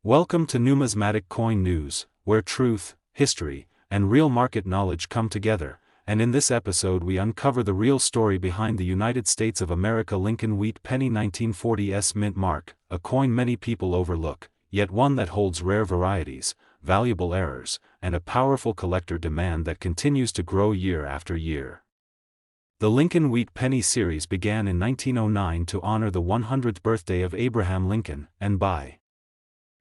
Welcome to Numismatic Coin News, where truth, history, and real market knowledge come together, and in this episode we uncover the real story behind the United States of America Lincoln Wheat Penny 1940s mint mark, a coin many people overlook, yet one that holds rare varieties, valuable errors, and a powerful collector demand that continues to grow year after year. The Lincoln Wheat Penny series began in 1909 to honor the 100th birthday of Abraham Lincoln, and by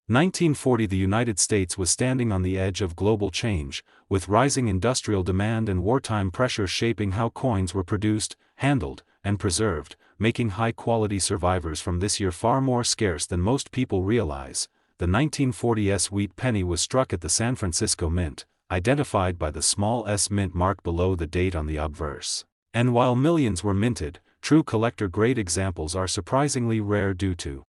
1940 the United States was standing on the edge of global change, with rising industrial demand and wartime pressure shaping how coins were produced, handled, and preserved, making high-quality survivors from this year far more scarce than most people realize. The 1940s wheat penny was struck at the San Francisco Mint, identified by the small s mint mark below the date on the obverse. And while millions were minted, true collector-grade examples are surprisingly rare due to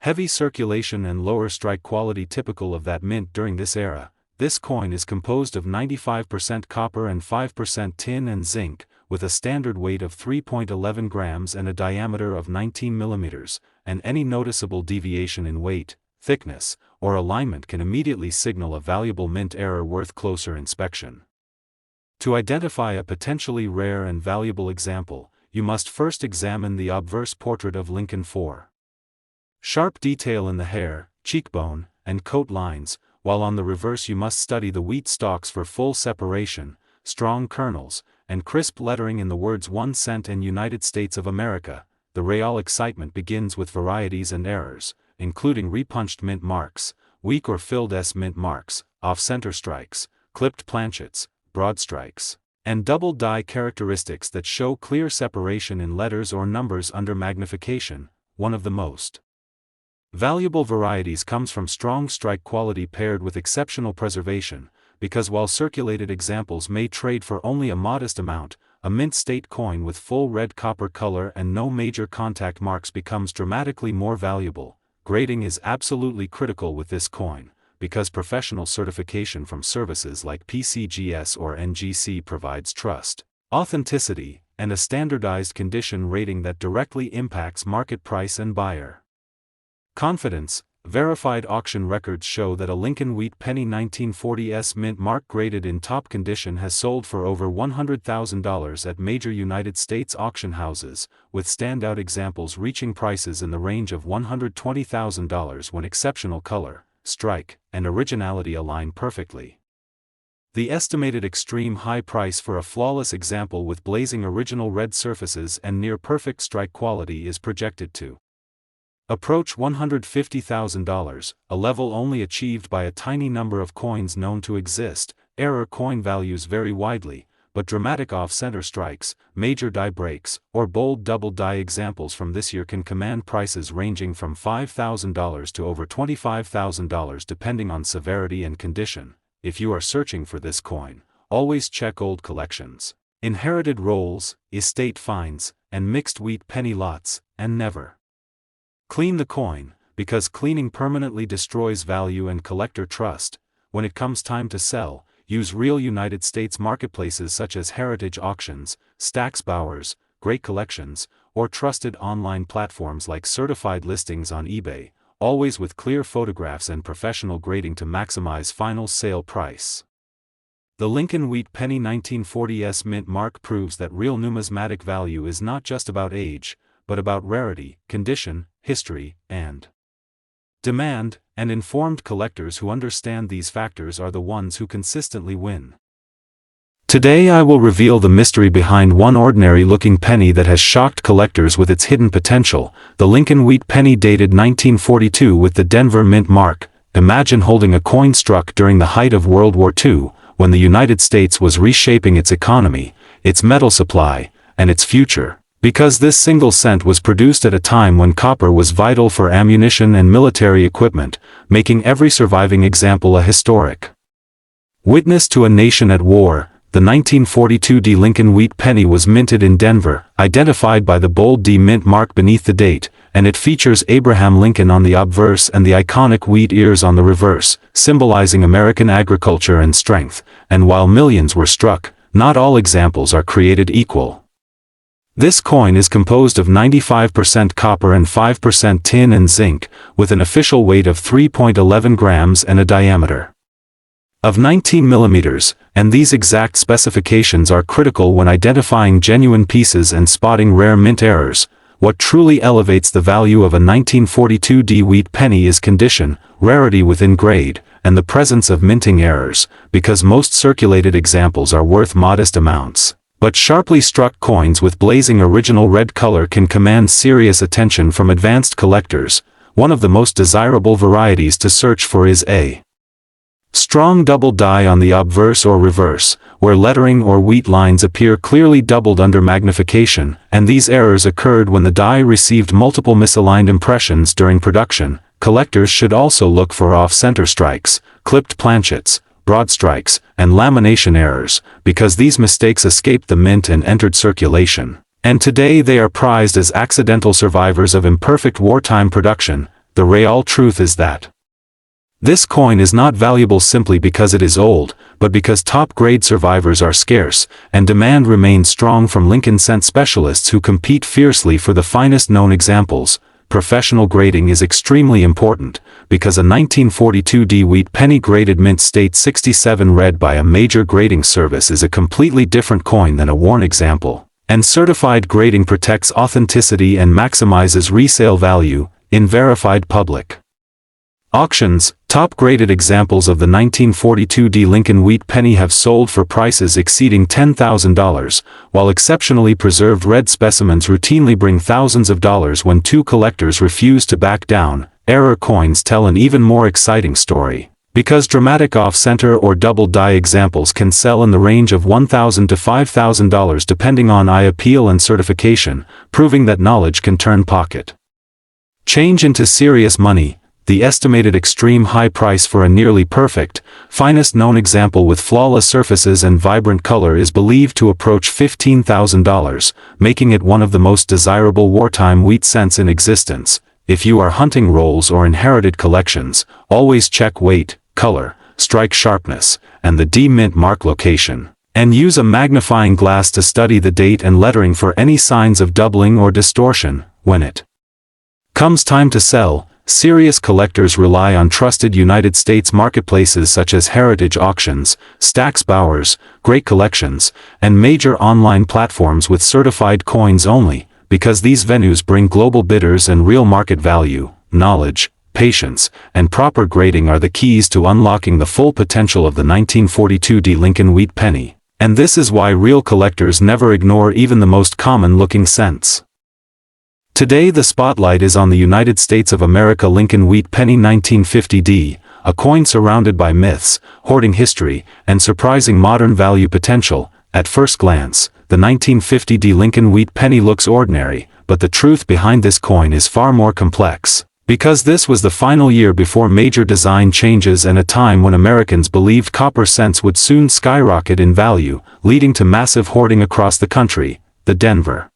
heavy circulation and lower strike quality typical of that mint during this era. This coin is composed of 95% copper and 5% tin and zinc, with a standard weight of 3.11 grams and a diameter of 19 millimeters, and any noticeable deviation in weight, thickness, or alignment can immediately signal a valuable mint error worth closer inspection. To identify a potentially rare and valuable example, you must first examine the obverse portrait of Lincoln IV. Sharp detail in the hair, cheekbone, and coat lines, while on the reverse you must study the wheat stalks for full separation, strong kernels, and crisp lettering in the words 1 cent and United States of America. The real excitement begins with varieties and errors, including repunched mint marks, weak or filled S mint marks, off-center strikes, clipped planchets, broad strikes, and double die characteristics that show clear separation in letters or numbers under magnification. One of the most valuable varieties comes from strong strike quality paired with exceptional preservation, because while circulated examples may trade for only a modest amount, a mint state coin with full red copper color and no major contact marks becomes dramatically more valuable. Grading is absolutely critical with this coin, because professional certification from services like PCGS or NGC provides trust, authenticity, and a standardized condition rating that directly impacts market price and buyer confidence. Verified auction records show that a Lincoln Wheat Penny 1940s mint mark graded in top condition has sold for over $100,000 at major United States auction houses, with standout examples reaching prices in the range of $120,000 when exceptional color, strike, and originality align perfectly. The estimated extreme high price for a flawless example with blazing original red surfaces and near-perfect strike quality is projected to approach $150,000, a level only achieved by a tiny number of coins known to exist. Error coin values vary widely, but dramatic off-center strikes, major die breaks, or bold double die examples from this year can command prices ranging from $5,000 to over $25,000 depending on severity and condition. If you are searching for this coin, always check old collections, inherited rolls, estate finds, and mixed wheat penny lots, and never clean the coin, because cleaning permanently destroys value and collector trust. When it comes time to sell, use real United States marketplaces such as Heritage Auctions, Stack's Bowers, Great Collections, or trusted online platforms like Certified Listings on eBay, always with clear photographs and professional grading to maximize final sale price. The Lincoln Wheat Penny 1940s mint mark proves that real numismatic value is not just about age, but about rarity, condition, history, and demand, and informed collectors who understand these factors are the ones who consistently win. Today I will reveal the mystery behind one ordinary-looking penny that has shocked collectors with its hidden potential, the Lincoln Wheat Penny dated 1942 with the Denver mint mark. Imagine holding a coin struck during the height of World War II, when the United States was reshaping its economy, its metal supply, and its future. Because this single cent was produced at a time when copper was vital for ammunition and military equipment, making every surviving example a historic witness to a nation at war. The 1942 D Lincoln Wheat Penny was minted in Denver, identified by the bold D mint mark beneath the date, and it features Abraham Lincoln on the obverse and the iconic wheat ears on the reverse, symbolizing American agriculture and strength. And while millions were struck, not all examples are created equal. This coin is composed of 95% copper and 5% tin and zinc, with an official weight of 3.11 grams and a diameter of 19 millimeters, and these exact specifications are critical when identifying genuine pieces and spotting rare mint errors. What truly elevates the value of a 1942D wheat penny is condition, rarity within grade, and the presence of minting errors, because most circulated examples are worth modest amounts. But sharply struck coins with blazing original red color can command serious attention from advanced collectors. One of the most desirable varieties to search for is a strong double die on the obverse or reverse, where lettering or wheat lines appear clearly doubled under magnification, and these errors occurred when the die received multiple misaligned impressions during production. Collectors should also look for off-center strikes, clipped planchets, broad strikes, and lamination errors, because these mistakes escaped the mint and entered circulation. And today they are prized as accidental survivors of imperfect wartime production. The real truth is that this coin is not valuable simply because it is old, but because top-grade survivors are scarce, and demand remains strong from Lincoln cent specialists who compete fiercely for the finest known examples. Professional grading is extremely important, because a 1942D wheat penny graded mint state 67 read by a major grading service is a completely different coin than a worn example, and certified grading protects authenticity and maximizes resale value in verified public auctions. Top-graded examples of the 1942D Lincoln wheat penny have sold for prices exceeding $10,000, while exceptionally preserved red specimens routinely bring thousands of dollars when two collectors refuse to back down. Error coins tell an even more exciting story, because dramatic off-center or double die examples can sell in the range of $1,000 to $5,000 depending on eye appeal and certification, proving that knowledge can turn pocket change into serious money. The estimated extreme high price for a nearly perfect, finest known example with flawless surfaces and vibrant color is believed to approach $15,000, making it one of the most desirable wartime wheat cents in existence. If you are hunting rolls or inherited collections, always check weight, color, strike sharpness, and the D mint mark location, and use a magnifying glass to study the date and lettering for any signs of doubling or distortion. When it comes time to sell, serious collectors rely on trusted United States marketplaces such as Heritage Auctions, Stack's Bowers, Great Collections, and major online platforms with certified coins only, because these venues bring global bidders and real market value. Knowledge, patience, and proper grading are the keys to unlocking the full potential of the 1942D Lincoln wheat penny, and this is why real collectors never ignore even the most common-looking cents. Today the spotlight is on the United States of America Lincoln wheat penny 1950D, a coin surrounded by myths, hoarding history, and surprising modern value potential. At first glance, the 1950D Lincoln wheat penny looks ordinary, but the truth behind this coin is far more complex, because this was the final year before major design changes and a time when Americans believed copper cents would soon skyrocket in value, leading to massive hoarding across the country. The Denver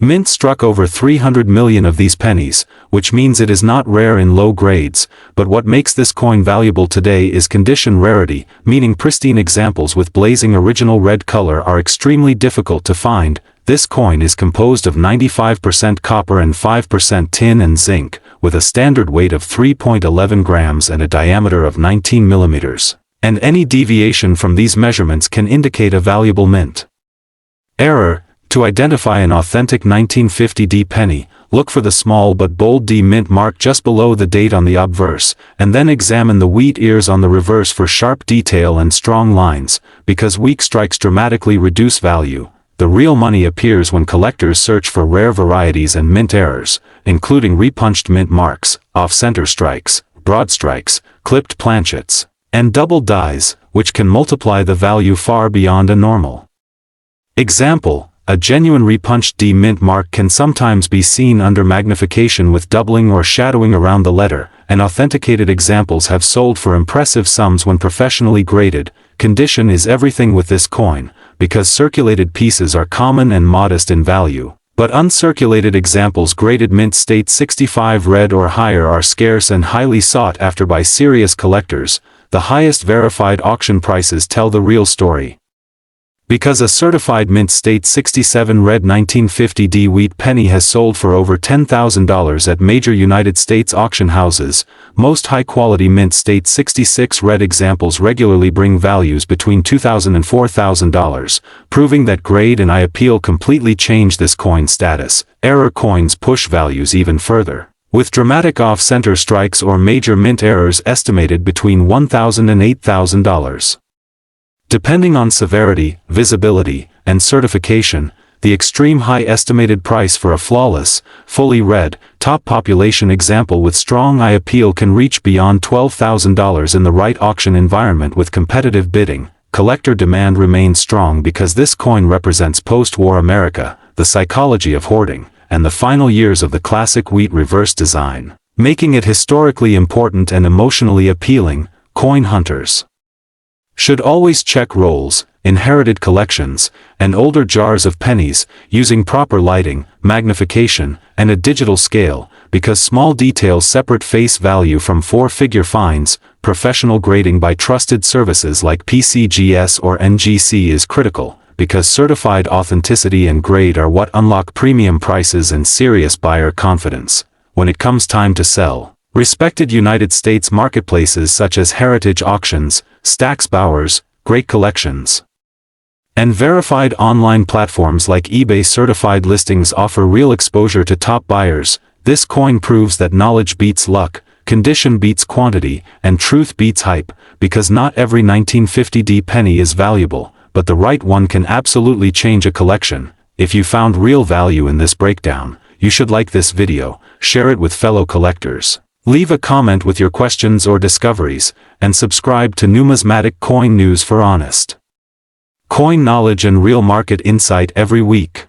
Mint struck over 300 million of these pennies, which means it is not rare in low grades, but what makes this coin valuable today is condition rarity, meaning pristine examples with blazing original red color are extremely difficult to find. This coin is composed of 95% copper and 5% tin and zinc, with a standard weight of 3.11 grams and a diameter of 19 millimeters, and any deviation from these measurements can indicate a valuable mint error. To identify an authentic 1950D penny, look for the small but bold D mint mark just below the date on the obverse, and then examine the wheat ears on the reverse for sharp detail and strong lines, because weak strikes dramatically reduce value. The real money appears when collectors search for rare varieties and mint errors, including repunched mint marks, off-center strikes, broad strikes, clipped planchets, and double dies, which can multiply the value far beyond a normal example. A genuine repunched D mint mark can sometimes be seen under magnification with doubling or shadowing around the letter, and authenticated examples have sold for impressive sums when professionally graded. Condition is everything with this coin, because circulated pieces are common and modest in value, but uncirculated examples graded mint state 65 red or higher are scarce and highly sought after by serious collectors. The highest verified auction prices tell the real story, Because a certified mint state 67 red 1950D wheat penny has sold for over $10,000 at major United States auction houses, most high-quality mint state 66 red examples regularly bring values between $2,000 and $4,000, proving that grade and eye appeal completely change this coin status. Error coins push values even further, with dramatic off-center strikes or major mint errors estimated between $1,000 and $8,000. Depending on severity, visibility, and certification, the extreme high estimated price for a flawless, fully read, top population example with strong eye appeal can reach beyond $12,000 in the right auction environment with competitive bidding. Collector demand remains strong because this coin represents post-war America, the psychology of hoarding, and the final years of the classic wheat reverse design, making it historically important and emotionally appealing. Coin hunters should always check rolls, inherited collections, and older jars of pennies, using proper lighting, magnification, and a digital scale, because small details separate face value from four-figure finds. Professional grading by trusted services like PCGS or NGC is critical, because certified authenticity and grade are what unlock premium prices and serious buyer confidence. When it comes time to sell, respected United States marketplaces such as Heritage Auctions, Stack's Bowers, Great Collections, and verified online platforms like eBay certified listings offer real exposure to top buyers. This coin proves that knowledge beats luck, condition beats quantity, and truth beats hype, because not every 1950D penny is valuable, but the right one can absolutely change a collection. If you found real value in this breakdown, you should like this video, share it with fellow collectors, leave a comment with your questions or discoveries, and subscribe to Numismatic Coin News for honest coin knowledge and real market insight every week.